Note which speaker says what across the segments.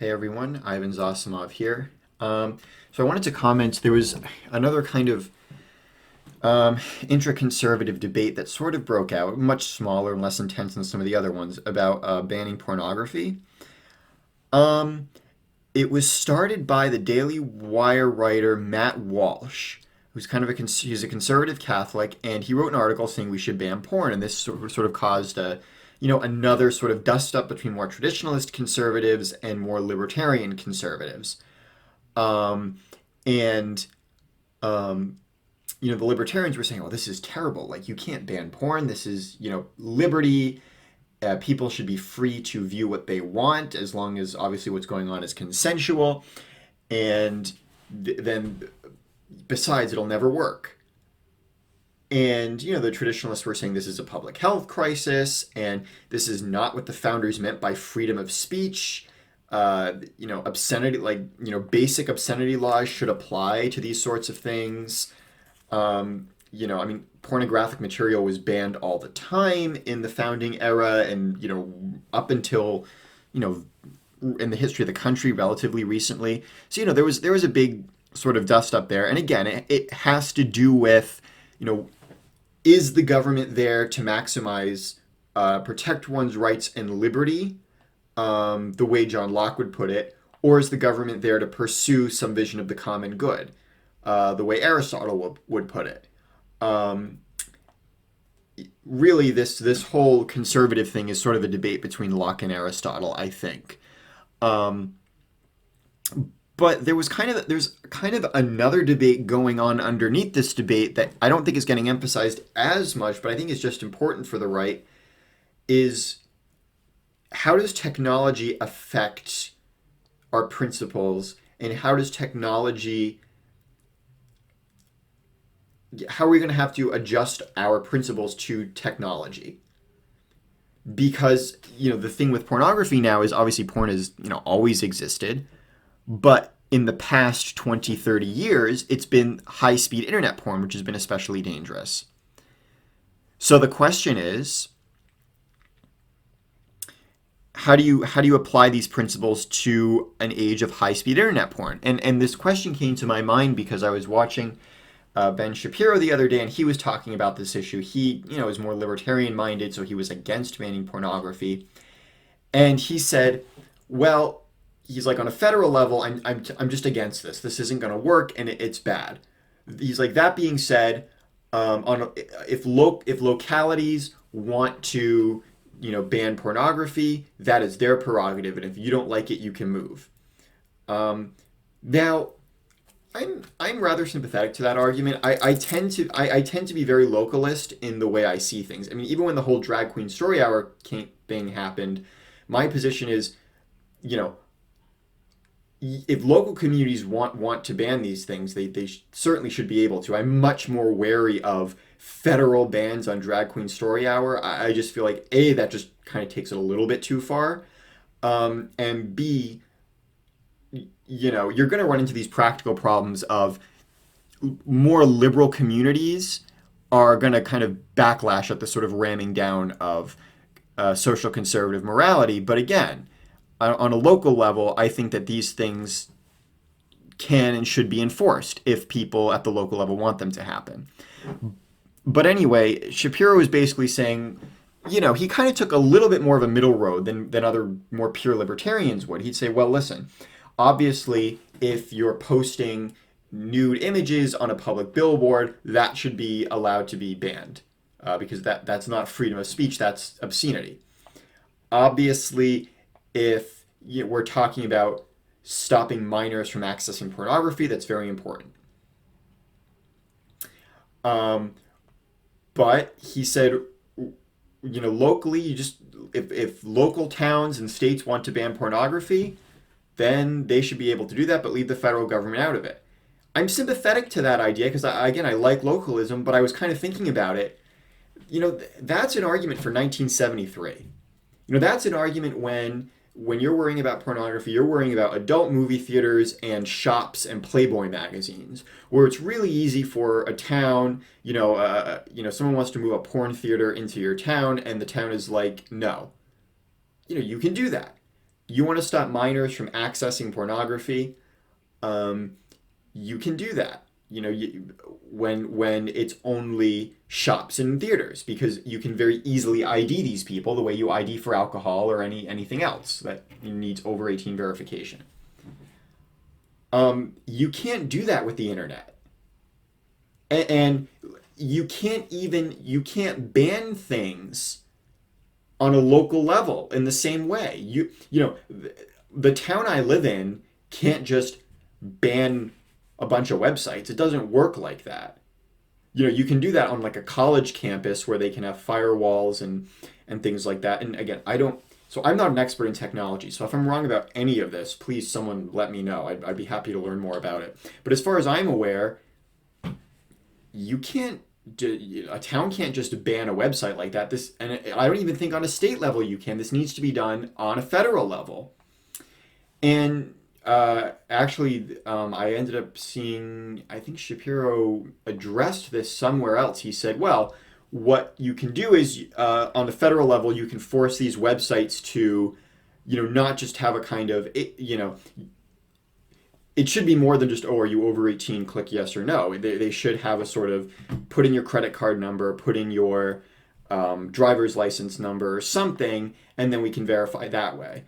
Speaker 1: Hey everyone, Ivan Zosimov here. So I wanted to comment. There was another kind of intra-conservative debate that sort of broke out, much smaller and less intense than some of the other ones, about banning pornography. Um, it was started by the Daily Wire writer Matt Walsh, who's kind of he's a conservative Catholic, and he wrote an article saying we should ban porn, and this sort of caused another sort of dust up between more traditionalist conservatives and more libertarian conservatives. Um, and um, the libertarians were saying, "Well, this is terrible. Like, you can't ban porn. This is, liberty. People should be free to view what they want, as long as obviously what's going on is consensual." And then, besides, it'll never work. And, the traditionalists were saying this is a public health crisis, and this is not what the founders meant by freedom of speech. Obscenity, like, basic obscenity laws should apply to these sorts of things. I mean, pornographic material was banned all the time in the founding era, and, up until, you know, in the history of the country relatively recently. So, there was a big sort of dust up there. And again, it has to do with, you know, is the government there to maximize, protect one's rights and liberty, the way John Locke would put it, or is the government there to pursue some vision of the common good, the way Aristotle would put it? Um, Really, this whole conservative thing is sort of a debate between Locke and Aristotle, I think. Um, but there's kind of another debate going on underneath this debate that I don't think is getting emphasized as much, but I think is just important for the right, is how does technology affect our principles, and how are we going to have to adjust our principles to technology? Because, the thing with pornography now is obviously porn has, always existed, but in the past 20, 30 years, it's been high-speed internet porn, which has been especially dangerous. So the question is, how do you apply these principles to an age of high-speed internet porn? And this question came to my mind because I was watching Ben Shapiro the other day, and he was talking about this issue. He, is more libertarian-minded, so he was against banning pornography. And he said, well, he's like, on a federal level, I'm just against this. This isn't going to work, and it's bad. He's like, that being said, if localities want to, ban pornography, that is their prerogative, and if you don't like it, you can move. Now, I'm rather sympathetic to that argument. I tend to be very localist in the way I see things. I mean, even when the whole drag queen story hour thing happened, my position is, you know, if local communities want to ban these things, they certainly should be able to. I'm much more wary of federal bans on drag queen story hour. I just feel like A, that just kind of takes it a little bit too far, and B, you're going to run into these practical problems of more liberal communities are going to kind of backlash at the sort of ramming down of social conservative morality. But again, on a local level, I think that these things can and should be enforced if people at the local level want them to happen. But anyway, Shapiro was basically saying, he kind of took a little bit more of a middle road than other more pure libertarians would. He'd say, well, listen, obviously, if you're posting nude images on a public billboard, that should be allowed to be banned, because that's not freedom of speech, that's obscenity. Obviously, if we're talking about stopping minors from accessing pornography, that's very important. Um, but he said, locally, if local towns and states want to ban pornography, then they should be able to do that, but leave the federal government out of it. I'm sympathetic to that idea because, again, I like localism, but I was kind of thinking about it. That's an argument for 1973. That's an argument when you're worrying about pornography, you're worrying about adult movie theaters and shops and Playboy magazines, where it's really easy for a town, someone wants to move a porn theater into your town, and the town is like, no, you can do that. you want to stop minors from accessing pornography, um, you can do that. When it's only shops and theaters, because you can very easily ID these people the way you ID for alcohol or anything else that needs over 18 verification. You can't do that with the internet, and you can't ban things on a local level in the same way. The town I live in can't just ban a bunch of websites. It doesn't work like that. You can do that on like a college campus where they can have firewalls and things like that. And again, I'm not an expert in technology. So if I'm wrong about any of this, please someone let me know. I'd be happy to learn more about it. But as far as I'm aware, you can't a town can't just ban a website like that. And I don't even think on a state level you can. This needs to be done on a federal level. And actually, I ended up seeing, I think Shapiro addressed this somewhere else. He said, well, what you can do is on the federal level, you can force these websites to, not just have a kind of, it should be more than just, oh, are you over 18? Click yes or no. They should have a sort of put in your credit card number, put in your driver's license number or something, and then we can verify that way.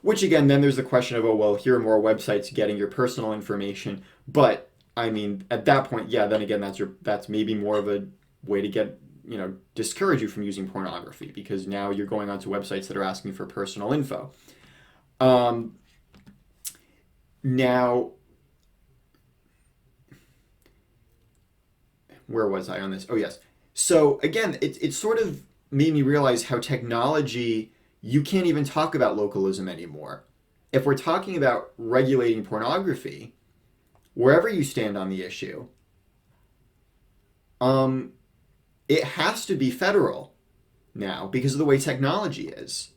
Speaker 1: Which again, then there's the question of, oh, well, here are more websites getting your personal information. But I mean, at that point, yeah, then again, that's maybe more of a way to get, discourage you from using pornography, because now you're going onto websites that are asking for personal info. Now, where was I on this? Oh, yes. So again, it sort of made me realize how technology, you can't even talk about localism anymore. If we're talking about regulating pornography, wherever you stand on the issue, it has to be federal now because of the way technology is.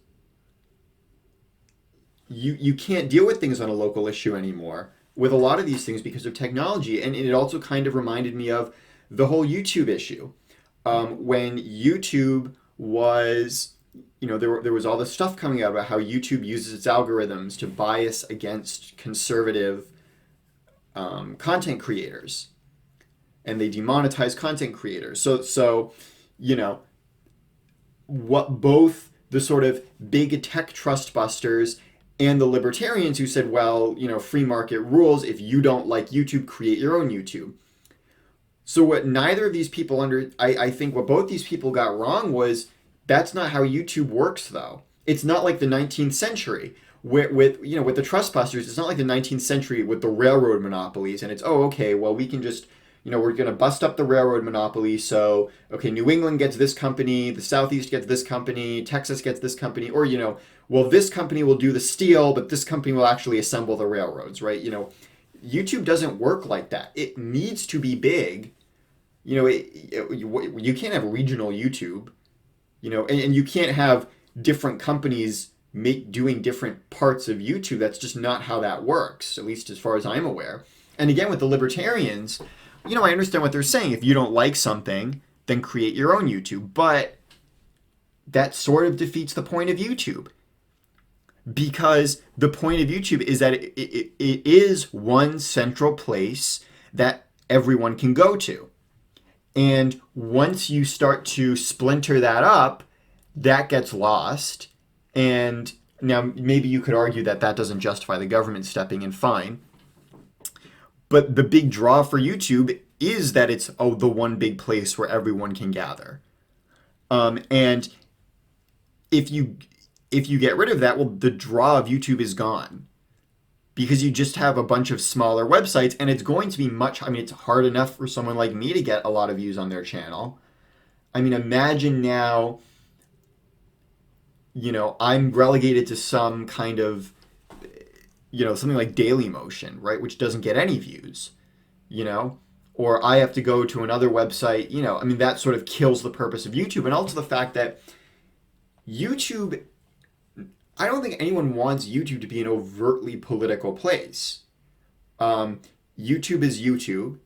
Speaker 1: You can't deal with things on a local issue anymore with a lot of these things because of technology. And it also kind of reminded me of the whole YouTube issue. When YouTube was, there was all this stuff coming out about how YouTube uses its algorithms to bias against conservative content creators. And they demonetize content creators. So what both the sort of big tech trust busters and the libertarians who said, well, free market rules. If you don't like YouTube, create your own YouTube. So what neither of these people I think what both these people got wrong was that's not how YouTube works, though. It's not like the 19th century with the trust busters. It's not like the 19th century with the railroad monopolies. And it's, oh, okay, well, we can just, we're going to bust up the railroad monopoly. So, okay, New England gets this company, the Southeast gets this company, Texas gets this company, or, well, this company will do the steel, but this company will actually assemble the railroads, right? YouTube doesn't work like that. It needs to be big. You can't have regional YouTube, and you can't have different companies doing different parts of YouTube. That's just not how that works, at least as far as I'm aware. And again, with the libertarians, I understand what they're saying. If you don't like something, then create your own YouTube. But that sort of defeats the point of YouTube. Because the point of YouTube is that it is one central place that everyone can go to. And once you start to splinter that up, that gets lost. And now maybe you could argue that that doesn't justify the government stepping in, fine. But the big draw for YouTube is that it's the one big place where everyone can gather. And if you get rid of that, well, the draw of YouTube is gone. Because you just have a bunch of smaller websites, and it's going to be it's hard enough for someone like me to get a lot of views on their channel. I mean, imagine now, I'm relegated to some kind of, something like Dailymotion, right, which doesn't get any views, or I have to go to another website, that sort of kills the purpose of YouTube. And also the fact that YouTube, I don't think anyone wants YouTube to be an overtly political place. YouTube is YouTube,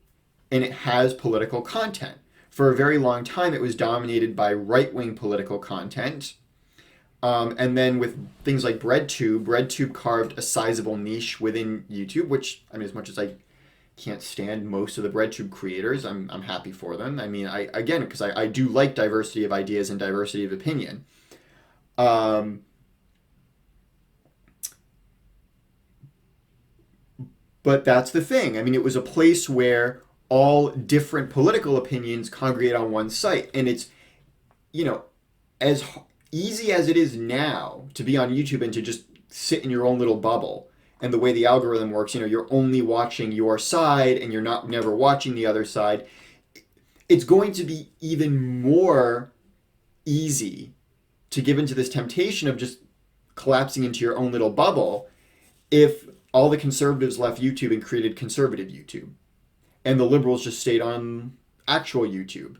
Speaker 1: and it has political content. For a very long time, it was dominated by right-wing political content. And then with things like BreadTube carved a sizable niche within YouTube, which, I mean, as much as I can't stand most of the BreadTube creators, I'm happy for them. I mean, again, because I do like diversity of ideas and diversity of opinion. Um, but that's the thing. I mean, it was a place where all different political opinions congregate on one site. And it's, you know, as easy as it is now to be on YouTube and to just sit in your own little bubble, and the way the algorithm works, you're only watching your side and you're not never watching the other side. It's going to be even more easy to give into this temptation of just collapsing into your own little bubble if all the conservatives left YouTube and created conservative YouTube, and the liberals just stayed on actual YouTube.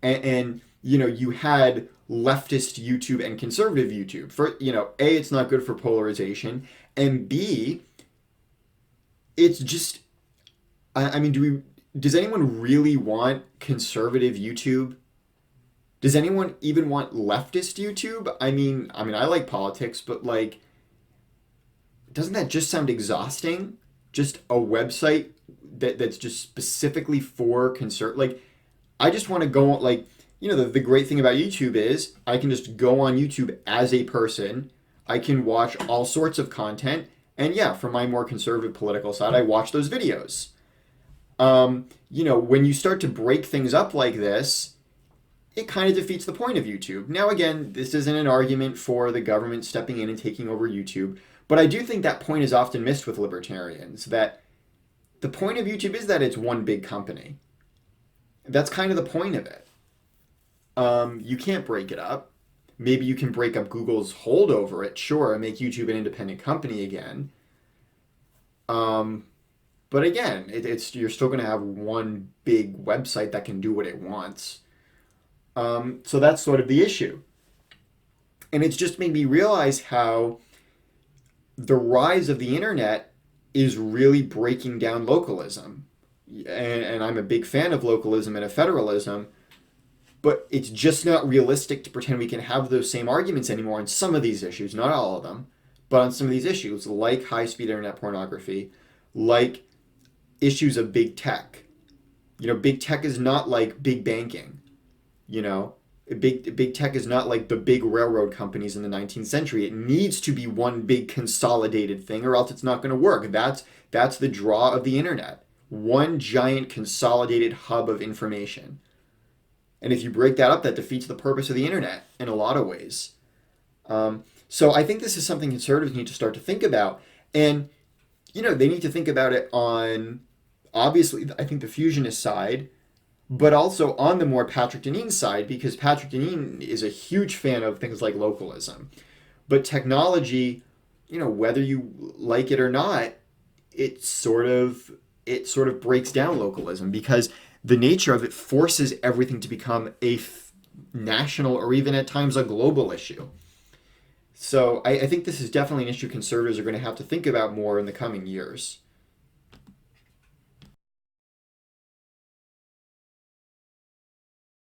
Speaker 1: And you had leftist YouTube and conservative YouTube. For A, it's not good for polarization, and B, it's just, I mean, does anyone really want conservative YouTube? Does anyone even want leftist YouTube? I like politics, but like, doesn't that just sound exhausting? Just a website that's just specifically for like, I just want to go, like, the great thing about YouTube is I can just go on YouTube as a person. I can watch all sorts of content. And yeah, from my more conservative political side, I watch those videos. When you start to break things up like this, it kind of defeats the point of YouTube. Now, again, this isn't an argument for the government stepping in and taking over YouTube, but I do think that point is often missed with libertarians, that the point of YouTube is that it's one big company. That's kind of the point of it. You can't break it up. Maybe you can break up Google's hold over it, sure, and make YouTube an independent company again. But again, you're still going to have one big website that can do what it wants. So that's sort of the issue. And it's just made me realize how the rise of the internet is really breaking down localism. And I'm a big fan of localism and of federalism, but it's just not realistic to pretend we can have those same arguments anymore on some of these issues, not all of them, but on some of these issues, like high-speed internet pornography, like issues of big tech. Big tech is not like big banking. Big tech is not like the big railroad companies in the 19th century. It needs to be one big consolidated thing, or else it's not going to work. That's the draw of the internet. One giant consolidated hub of information. And if you break that up, that defeats the purpose of the internet in a lot of ways. So I think this is something conservatives need to start to think about. And, they need to think about it on, obviously, I think the fusionist side, but also on the more Patrick Deneen side, because Patrick Deneen is a huge fan of things like localism. But technology, whether you like it or not, it sort of breaks down localism, because the nature of it forces everything to become a national or even at times a global issue. So I think this is definitely an issue conservatives are going to have to think about more in the coming years.